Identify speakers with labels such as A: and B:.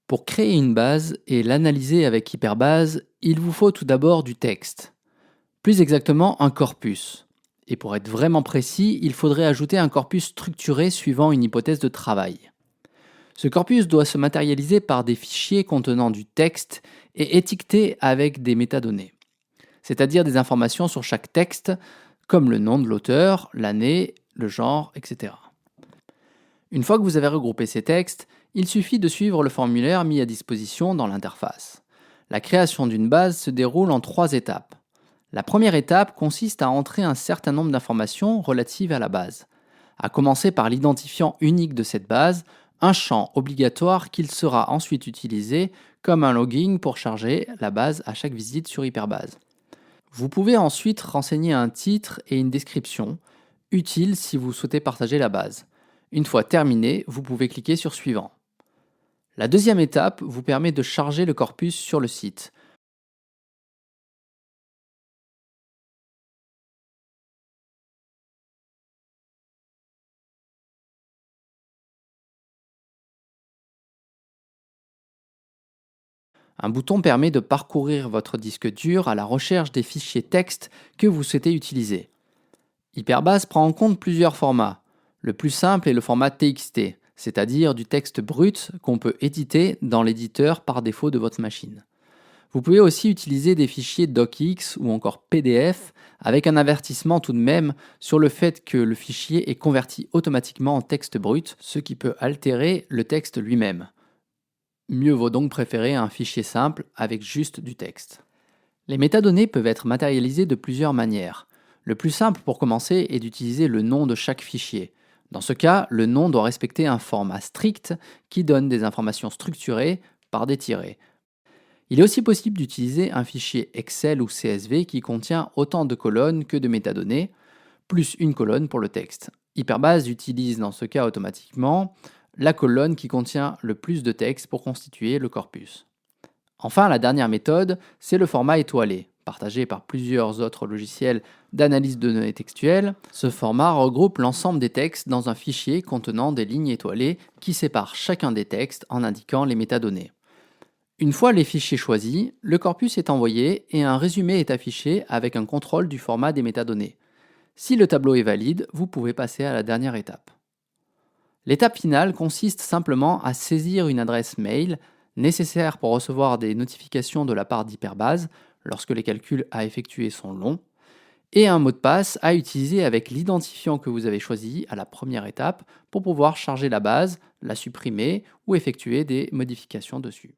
A: Pour créer une base et l'analyser avec Hyperbase, il vous faut tout d'abord du texte. Plus exactement un corpus. Et pour être vraiment précis, il faudrait ajouter un corpus structuré suivant une hypothèse de travail. Ce corpus doit se matérialiser par des fichiers contenant du texte et étiquetés avec des métadonnées, c'est-à-dire des informations sur chaque texte, comme le nom de l'auteur, l'année, le genre, etc. Une fois que vous avez regroupé ces textes, il suffit de suivre le formulaire mis à disposition dans l'interface. La création d'une base se déroule en 3 étapes. La première étape consiste à entrer un certain nombre d'informations relatives à la base, à commencer par l'identifiant unique de cette base, un champ obligatoire qu'il sera ensuite utilisé comme un login pour charger la base à chaque visite sur Hyperbase. Vous pouvez ensuite renseigner un titre et une description, utiles si vous souhaitez partager la base. Une fois terminé, vous pouvez cliquer sur Suivant. La deuxième étape vous permet de charger le corpus sur le site. Un bouton permet de parcourir votre disque dur à la recherche des fichiers texte que vous souhaitez utiliser. Hyperbase prend en compte plusieurs formats. Le plus simple est le format TXT, c'est-à-dire du texte brut qu'on peut éditer dans l'éditeur par défaut de votre machine. Vous pouvez aussi utiliser des fichiers DocX ou encore PDF avec un avertissement tout de même sur le fait que le fichier est converti automatiquement en texte brut, ce qui peut altérer le texte lui-même. Mieux vaut donc préférer un fichier simple avec juste du texte. Les métadonnées peuvent être matérialisées de plusieurs manières. Le plus simple pour commencer est d'utiliser le nom de chaque fichier. Dans ce cas, le nom doit respecter un format strict qui donne des informations structurées par des tirets. Il est aussi possible d'utiliser un fichier Excel ou CSV qui contient autant de colonnes que de métadonnées, plus une colonne pour le texte. Hyperbase utilise dans ce cas automatiquement la colonne qui contient le plus de texte pour constituer le corpus. Enfin, la dernière méthode, c'est le format étoilé, partagé par plusieurs autres logiciels d'analyse de données textuelles. Ce format regroupe l'ensemble des textes dans un fichier contenant des lignes étoilées qui séparent chacun des textes en indiquant les métadonnées. Une fois les fichiers choisis, le corpus est envoyé et un résumé est affiché avec un contrôle du format des métadonnées. Si le tableau est valide, vous pouvez passer à la dernière étape. L'étape finale consiste simplement à saisir une adresse mail nécessaire pour recevoir des notifications de la part d'Hyperbase lorsque les calculs à effectuer sont longs, et un mot de passe à utiliser avec l'identifiant que vous avez choisi à la première étape pour pouvoir charger la base, la supprimer ou effectuer des modifications dessus.